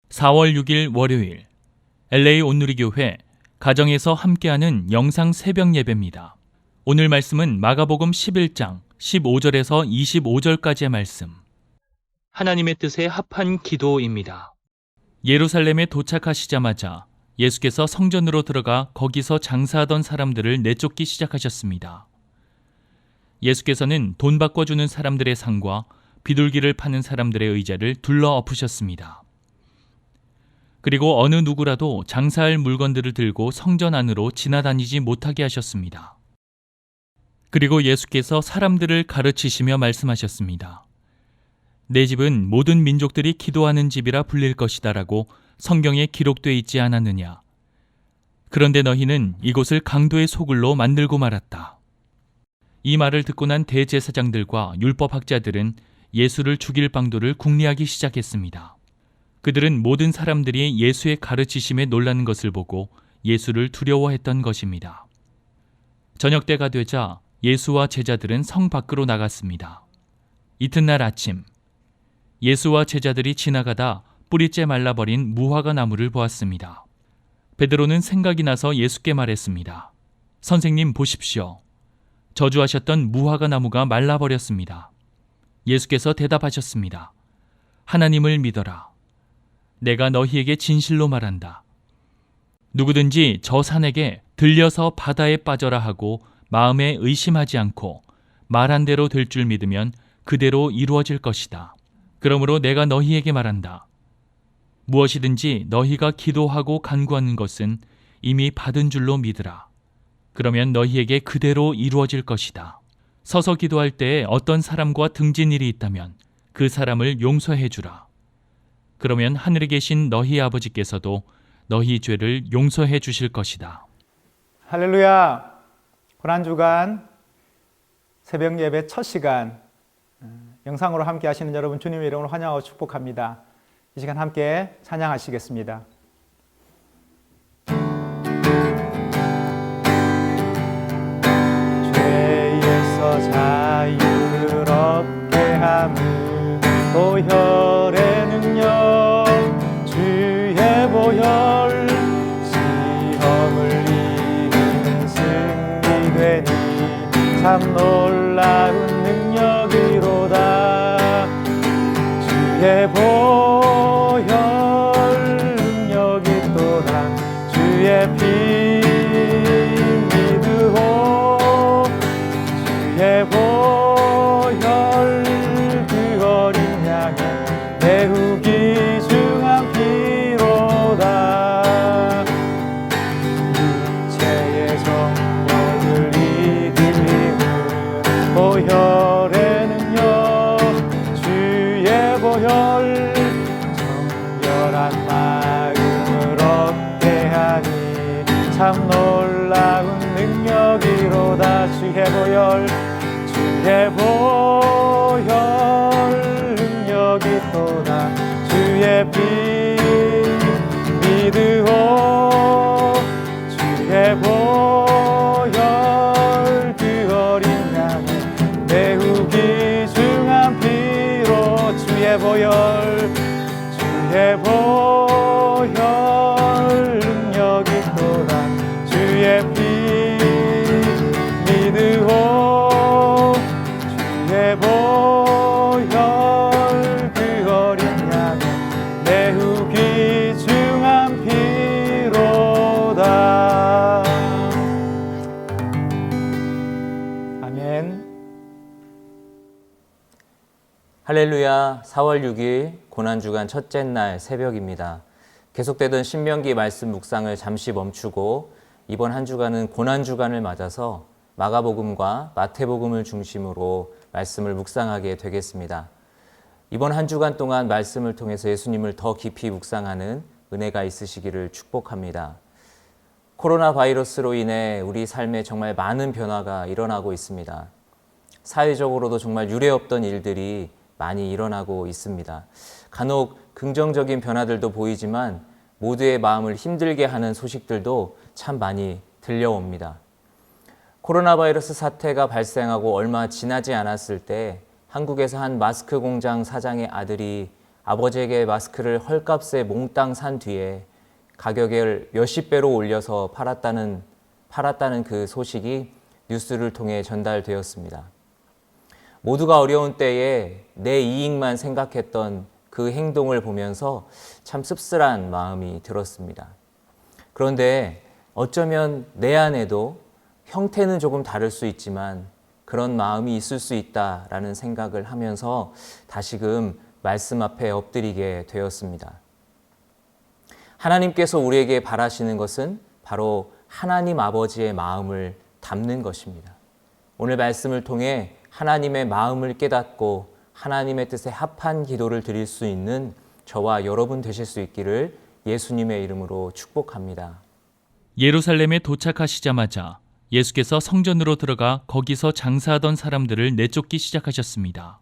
4월 6일 월요일 LA 온누리교회 가정에서 함께하는 영상 새벽 예배입니다. 오늘 말씀은 마가복음 11장 15절에서 25절까지의 말씀. 하나님의 뜻에 합한 기도입니다. 예루살렘에 도착하시자마자 예수께서 성전으로 들어가 거기서 장사하던 사람들을 내쫓기 시작하셨습니다. 예수께서는 돈 바꿔주는 사람들의 상과 비둘기를 파는 사람들의 의자를 둘러 엎으셨습니다. 그리고 어느 누구라도 장사할 물건들을 들고 성전 안으로 지나다니지 못하게 하셨습니다. 그리고 예수께서 사람들을 가르치시며 말씀하셨습니다. 내 집은 모든 민족들이 기도하는 집이라 불릴 것이다 라고 성경에 기록되어 있지 않았느냐. 그런데 너희는 이곳을 강도의 소굴로 만들고 말았다. 이 말을 듣고 난 대제사장들과 율법학자들은 예수를 죽일 방도를 궁리하기 시작했습니다. 그들은 모든 사람들이 예수의 가르치심에 놀라는 것을 보고 예수를 두려워했던 것입니다. 저녁때가 되자 예수와 제자들은 성 밖으로 나갔습니다. 이튿날 아침, 예수와 제자들이 지나가다 뿌리째 말라버린 무화과 나무를 보았습니다. 베드로는 생각이 나서 예수께 말했습니다. 선생님 보십시오. 저주하셨던 무화과 나무가 말라버렸습니다. 예수께서 대답하셨습니다. 하나님을 믿어라. 내가 너희에게 진실로 말한다. 누구든지 저 산에게 들려서 바다에 빠져라 하고 마음에 의심하지 않고 말한 대로 될 줄 믿으면 그대로 이루어질 것이다. 그러므로 내가 너희에게 말한다. 무엇이든지 너희가 기도하고 간구하는 것은 이미 받은 줄로 믿으라. 그러면 너희에게 그대로 이루어질 것이다. 서서 기도할 때에 어떤 사람과 등진 일이 있다면 그 사람을 용서해 주라. 그러면 하늘에 계신 너희 아버지께서도 너희 죄를 용서해 주실 것이다. 할렐루야. 고난주간 새벽 예배 첫 시간 영상으로 함께 하시는 여러분 주님의 이름으로 환영하고 축복합니다. 이 시간 함께 찬양하시겠습니다. 죄에서 자유를 얻게 함은 보혈의 능력 주의 보혈 시험을 이기는 승리 되니 참 놀라운 능력이로다. 주의 보혈 능력이 또다. 주의 피 믿으오. 주의 보혈 그 어린 양의 매우 귀중한 피로다. 육체의 정욕을 이기는 보혈의 능력 주의 보혈 정결한 마음을 얻게 하니 참 놀라운 능력이로다. 주의 보혈 주의 보혈 능력이 또다. 주의 피 믿으오. 주의 보혈 그 어린 양의 매우 귀중한 피로 주의 보혈 주의 보혈 능력이 또다. 주의 피 믿으오. 주의 보혈 그 어린 양의 매우 귀중한 피로다. 아멘. 할렐루야. 4월 6일 고난주간 첫째 날 새벽입니다. 계속되던 신명기 말씀 묵상을 잠시 멈추고 이번 한 주간은 고난주간을 맞아서 마가복음과 마태복음을 중심으로 말씀을 묵상하게 되겠습니다. 이번 한 주간 동안 말씀을 통해서 예수님을 더 깊이 묵상하는 은혜가 있으시기를 축복합니다. 코로나 바이러스로 인해 우리 삶에 정말 많은 변화가 일어나고 있습니다. 사회적으로도 정말 유례없던 일들이 많이 일어나고 있습니다. 간혹 긍정적인 변화들도 보이지만 모두의 마음을 힘들게 하는 소식들도 참 많이 들려옵니다. 코로나 바이러스 사태가 발생하고 얼마 지나지 않았을 때 한국에서 한 마스크 공장 사장의 아들이 아버지에게 마스크를 헐값에 몽땅 산 뒤에 가격을 몇십 배로 올려서 팔았다는 그 소식이 뉴스를 통해 전달되었습니다. 모두가 어려운 때에 내 이익만 생각했던 그 행동을 보면서 참 씁쓸한 마음이 들었습니다. 그런데 어쩌면 내 안에도 형태는 조금 다를 수 있지만 그런 마음이 있을 수 있다라는 생각을 하면서 다시금 말씀 앞에 엎드리게 되었습니다. 하나님께서 우리에게 바라시는 것은 바로 하나님 아버지의 마음을 담는 것입니다. 오늘 말씀을 통해 하나님의 마음을 깨닫고 하나님의 뜻에 합한 기도를 드릴 수 있는 저와 여러분 되실 수 있기를 예수님의 이름으로 축복합니다. 예루살렘에 도착하시자마자 예수께서 성전으로 들어가 거기서 장사하던 사람들을 내쫓기 시작하셨습니다.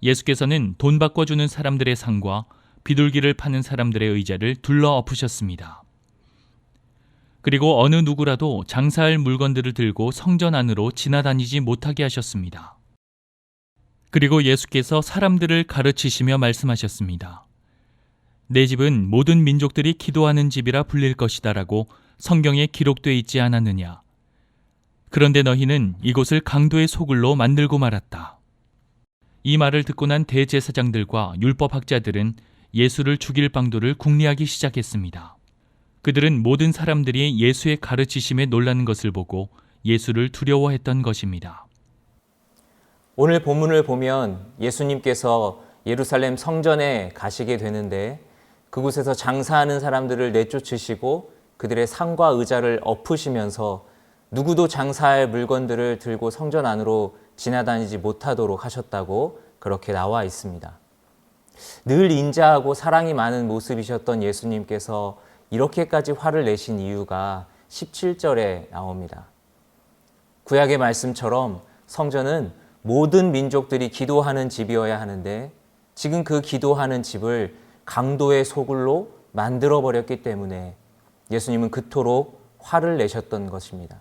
예수께서는 돈 바꿔주는 사람들의 상과 비둘기를 파는 사람들의 의자를 둘러 엎으셨습니다. 그리고 어느 누구라도 장사할 물건들을 들고 성전 안으로 지나다니지 못하게 하셨습니다. 그리고 예수께서 사람들을 가르치시며 말씀하셨습니다. 내 집은 모든 민족들이 기도하는 집이라 불릴 것이다라고 성경에 기록되어 있지 않았느냐. 그런데 너희는 이곳을 강도의 소굴로 만들고 말았다. 이 말을 듣고 난 대제사장들과 율법학자들은 예수를 죽일 방도를 궁리하기 시작했습니다. 그들은 모든 사람들이 예수의 가르치심에 놀라는 것을 보고 예수를 두려워했던 것입니다. 오늘 본문을 보면 예수님께서 예루살렘 성전에 가시게 되는데 그곳에서 장사하는 사람들을 내쫓으시고 그들의 상과 의자를 엎으시면서 누구도 장사할 물건들을 들고 성전 안으로 지나다니지 못하도록 하셨다고 그렇게 나와 있습니다. 늘 인자하고 사랑이 많은 모습이셨던 예수님께서 이렇게까지 화를 내신 이유가 17절에 나옵니다. 구약의 말씀처럼 성전은 모든 민족들이 기도하는 집이어야 하는데 지금 그 기도하는 집을 강도의 소굴로 만들어버렸기 때문에 예수님은 그토록 화를 내셨던 것입니다.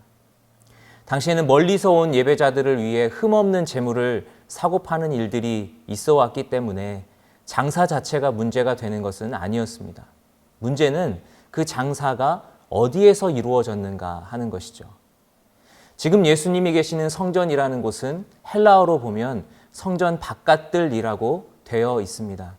당시에는 멀리서 온 예배자들을 위해 흠없는 재물을 사고 파는 일들이 있어 왔기 때문에 장사 자체가 문제가 되는 것은 아니었습니다. 문제는 그 장사가 어디에서 이루어졌는가 하는 것이죠. 지금 예수님이 계시는 성전이라는 곳은 헬라어로 보면 성전 바깥들이라고 되어 있습니다.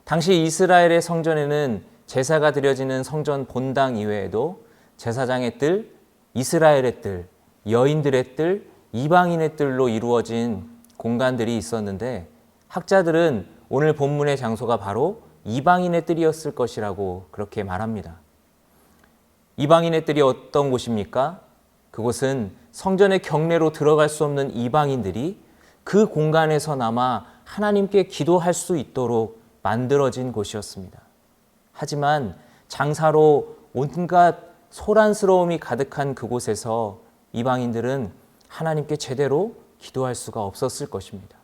당시 이스라엘의 성전에는 제사가 드려지는 성전 본당 이외에도 제사장의 뜰, 이스라엘의 뜰, 여인들의 뜰, 이방인의 뜰로 이루어진 공간들이 있었는데 학자들은 오늘 본문의 장소가 바로 이방인의 뜰이었을 것이라고 그렇게 말합니다. 이방인의 뜰이 어떤 곳입니까? 그곳은 성전의 경내로 들어갈 수 없는 이방인들이 그 공간에서나마 하나님께 기도할 수 있도록 만들어진 곳이었습니다. 하지만 장사로 온갖 소란스러움이 가득한 그곳에서 이방인들은 하나님께 제대로 기도할 수가 없었을 것입니다.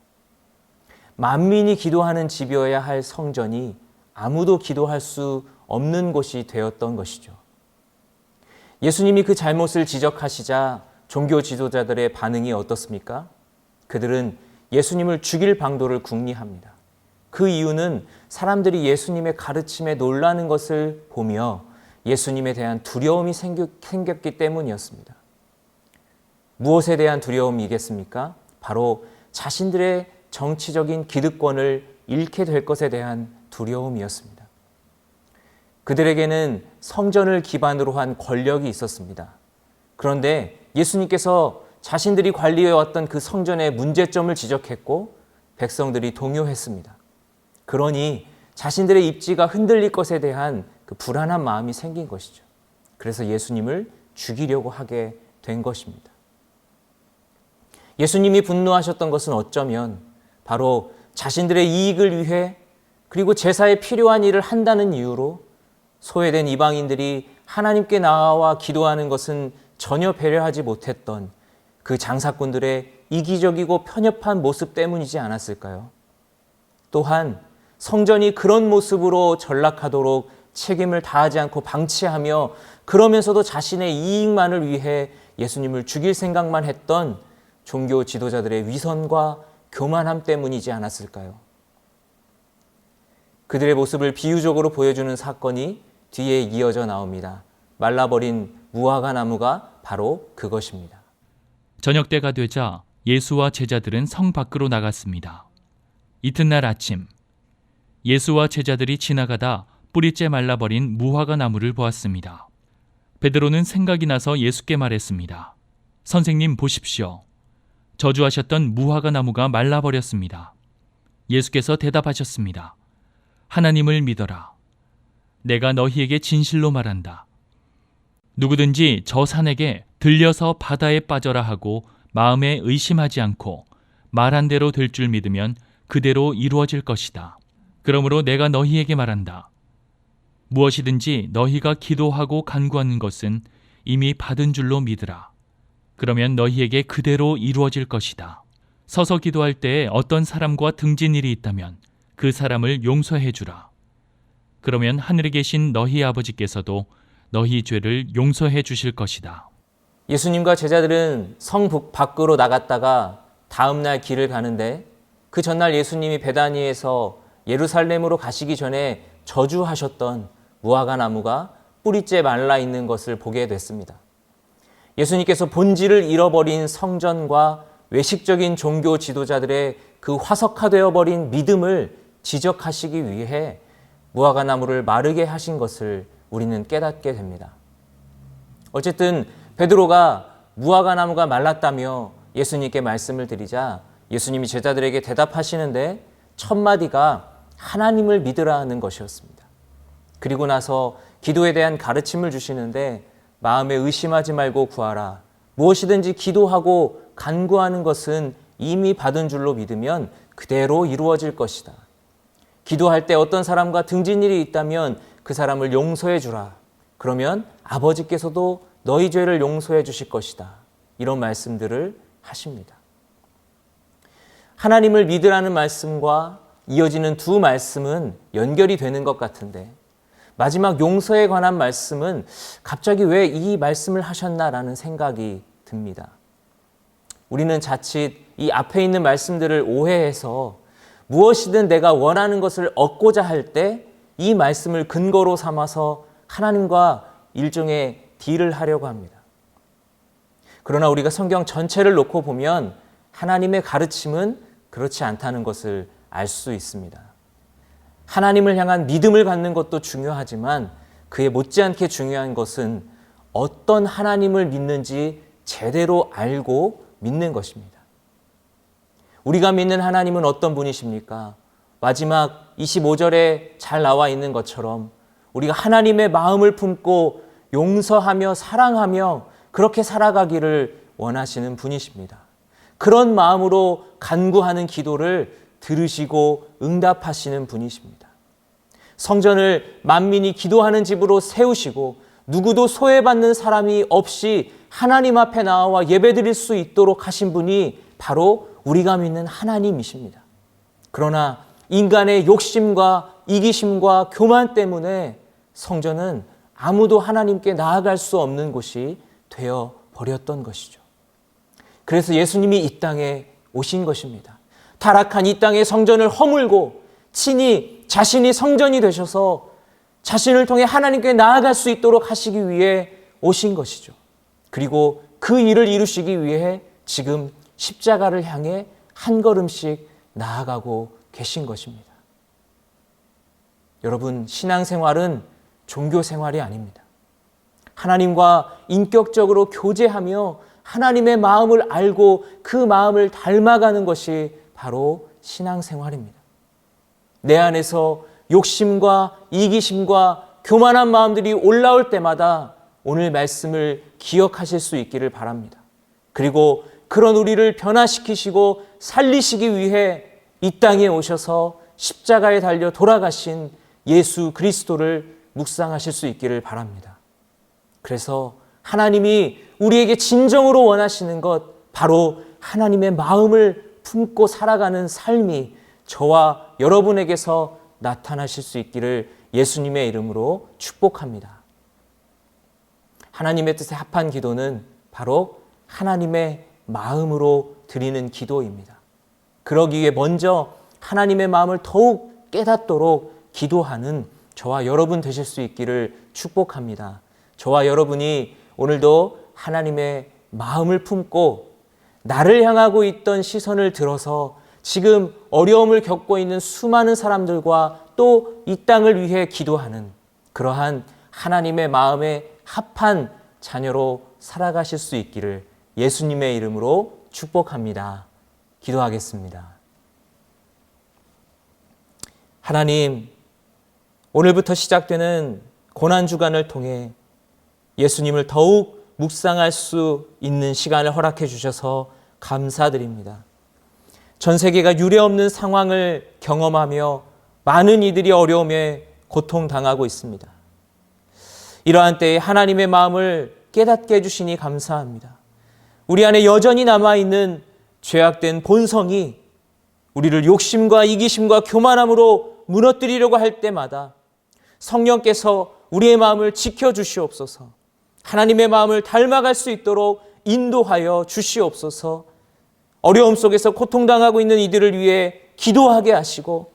만민이 기도하는 집이어야 할 성전이 아무도 기도할 수 없는 곳이 되었던 것이죠. 예수님이 그 잘못을 지적하시자 종교 지도자들의 반응이 어떻습니까? 그들은 예수님을 죽일 방도를 궁리합니다. 그 이유는 사람들이 예수님의 가르침에 놀라는 것을 보며 예수님에 대한 두려움이 생겼기 때문이었습니다. 무엇에 대한 두려움이겠습니까? 바로 자신들의 정치적인 기득권을 잃게 될 것에 대한 두려움이었습니다. 그들에게는 성전을 기반으로 한 권력이 있었습니다. 그런데 예수님께서 자신들이 관리해왔던 그 성전의 문제점을 지적했고 백성들이 동요했습니다. 그러니 자신들의 입지가 흔들릴 것에 대한 그 불안한 마음이 생긴 것이죠. 그래서 예수님을 죽이려고 하게 된 것입니다. 예수님이 분노하셨던 것은 어쩌면 바로 자신들의 이익을 위해 그리고 제사에 필요한 일을 한다는 이유로 소외된 이방인들이 하나님께 나와 기도하는 것은 전혀 배려하지 못했던 그 장사꾼들의 이기적이고 편협한 모습 때문이지 않았을까요? 또한 성전이 그런 모습으로 전락하도록 책임을 다하지 않고 방치하며 그러면서도 자신의 이익만을 위해 예수님을 죽일 생각만 했던 종교 지도자들의 위선과 교만함 때문이지 않았을까요? 그들의 모습을 비유적으로 보여주는 사건이 뒤에 이어져 나옵니다. 말라버린 무화과 나무가 바로 그것입니다. 저녁 때가 되자 예수와 제자들은 성 밖으로 나갔습니다. 이튿날 아침 예수와 제자들이 지나가다 뿌리째 말라버린 무화과 나무를 보았습니다. 베드로는 생각이 나서 예수께 말했습니다. 선생님 보십시오. 저주하셨던 무화과 나무가 말라버렸습니다. 예수께서 대답하셨습니다. 하나님을 믿어라. 내가 너희에게 진실로 말한다. 누구든지 저 산에게 들려서 바다에 빠져라 하고 마음에 의심하지 않고 말한 대로 될 줄 믿으면 그대로 이루어질 것이다. 그러므로 내가 너희에게 말한다. 무엇이든지 너희가 기도하고 간구하는 것은 이미 받은 줄로 믿으라. 그러면 너희에게 그대로 이루어질 것이다. 서서 기도할 때에 어떤 사람과 등진 일이 있다면 그 사람을 용서해 주라. 그러면 하늘에 계신 너희 아버지께서도 너희 죄를 용서해 주실 것이다. 예수님과 제자들은 성 밖으로 나갔다가 다음 날 길을 가는데 그 전날 예수님이 베다니에서 예루살렘으로 가시기 전에 저주하셨던 무화과 나무가 뿌리째 말라 있는 것을 보게 됐습니다. 예수님께서 본질을 잃어버린 성전과 외식적인 종교 지도자들의 그 화석화되어 버린 믿음을 지적하시기 위해 무화과 나무를 마르게 하신 것을 우리는 깨닫게 됩니다. 어쨌든 베드로가 무화과 나무가 말랐다며 예수님께 말씀을 드리자 예수님이 제자들에게 대답하시는데 첫 마디가 하나님을 믿으라는 것이었습니다. 그리고 나서 기도에 대한 가르침을 주시는데 마음에 의심하지 말고 구하라. 무엇이든지 기도하고 간구하는 것은 이미 받은 줄로 믿으면 그대로 이루어질 것이다. 기도할 때 어떤 사람과 등진 일이 있다면 그 사람을 용서해 주라. 그러면 아버지께서도 너희 죄를 용서해 주실 것이다. 이런 말씀들을 하십니다. 하나님을 믿으라는 말씀과 이어지는 두 말씀은 연결이 되는 것 같은데 마지막 용서에 관한 말씀은 갑자기 왜 이 말씀을 하셨나라는 생각이 듭니다. 우리는 자칫 이 앞에 있는 말씀들을 오해해서 무엇이든 내가 원하는 것을 얻고자 할 때 이 말씀을 근거로 삼아서 하나님과 일종의 딜을 하려고 합니다. 그러나 우리가 성경 전체를 놓고 보면 하나님의 가르침은 그렇지 않다는 것을 알 수 있습니다. 하나님을 향한 믿음을 갖는 것도 중요하지만 그에 못지않게 중요한 것은 어떤 하나님을 믿는지 제대로 알고 믿는 것입니다. 우리가 믿는 하나님은 어떤 분이십니까? 마지막 25절에 잘 나와 있는 것처럼 우리가 하나님의 마음을 품고 용서하며 사랑하며 그렇게 살아가기를 원하시는 분이십니다. 그런 마음으로 간구하는 기도를 들으시고 응답하시는 분이십니다. 성전을 만민이 기도하는 집으로 세우시고 누구도 소외받는 사람이 없이 하나님 앞에 나와 예배드릴 수 있도록 하신 분이 바로 우리가 믿는 하나님이십니다. 그러나 인간의 욕심과 이기심과 교만 때문에 성전은 아무도 하나님께 나아갈 수 없는 곳이 되어 버렸던 것이죠. 그래서 예수님이 이 땅에 오신 것입니다. 타락한 이 땅의 성전을 허물고 친히 자신이 성전이 되셔서 자신을 통해 하나님께 나아갈 수 있도록 하시기 위해 오신 것이죠. 그리고 그 일을 이루시기 위해 지금 십자가를 향해 한 걸음씩 나아가고 계신 것입니다. 여러분, 신앙생활은 종교생활이 아닙니다. 하나님과 인격적으로 교제하며 하나님의 마음을 알고 그 마음을 닮아가는 것이 바로 신앙생활입니다. 내 안에서 욕심과 이기심과 교만한 마음들이 올라올 때마다 오늘 말씀을 기억하실 수 있기를 바랍니다. 그리고 그런 우리를 변화시키시고 살리시기 위해 이 땅에 오셔서 십자가에 달려 돌아가신 예수 그리스도를 묵상하실 수 있기를 바랍니다. 그래서 하나님이 우리에게 진정으로 원하시는 것, 바로 하나님의 마음을 품고 살아가는 삶이 저와 여러분에게서 나타나실 수 있기를 예수님의 이름으로 축복합니다. 하나님의 뜻에 합한 기도는 바로 하나님의 마음으로 드리는 기도입니다. 그러기 위해 먼저 하나님의 마음을 더욱 깨닫도록 기도하는 저와 여러분 되실 수 있기를 축복합니다. 저와 여러분이 오늘도 하나님의 마음을 품고 나를 향하고 있던 시선을 들어서 지금 어려움을 겪고 있는 수많은 사람들과 또 이 땅을 위해 기도하는 그러한 하나님의 마음에 합한 자녀로 살아가실 수 있기를 예수님의 이름으로 축복합니다. 기도하겠습니다. 하나님, 오늘부터 시작되는 고난주간을 통해 예수님을 더욱 묵상할 수 있는 시간을 허락해 주셔서 감사드립니다. 전 세계가 유례없는 상황을 경험하며 많은 이들이 어려움에 고통당하고 있습니다. 이러한 때에 하나님의 마음을 깨닫게 해주시니 감사합니다. 우리 안에 여전히 남아있는 죄악된 본성이 우리를 욕심과 이기심과 교만함으로 무너뜨리려고 할 때마다 성령께서 우리의 마음을 지켜주시옵소서. 하나님의 마음을 닮아갈 수 있도록 인도하여 주시옵소서. 어려움 속에서 고통당하고 있는 이들을 위해 기도하게 하시고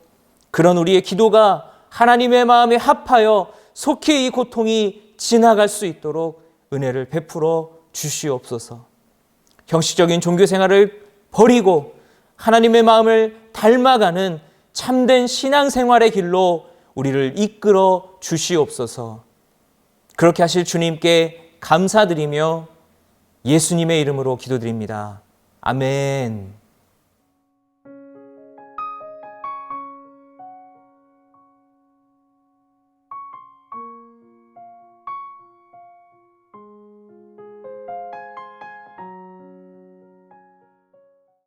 그런 우리의 기도가 하나님의 마음에 합하여 속히 이 고통이 지나갈 수 있도록 은혜를 베풀어 주시옵소서. 형식적인 종교 생활을 버리고 하나님의 마음을 닮아가는 참된 신앙생활의 길로 우리를 이끌어 주시옵소서. 그렇게 하실 주님께 감사드리며 예수님의 이름으로 기도드립니다. 아멘.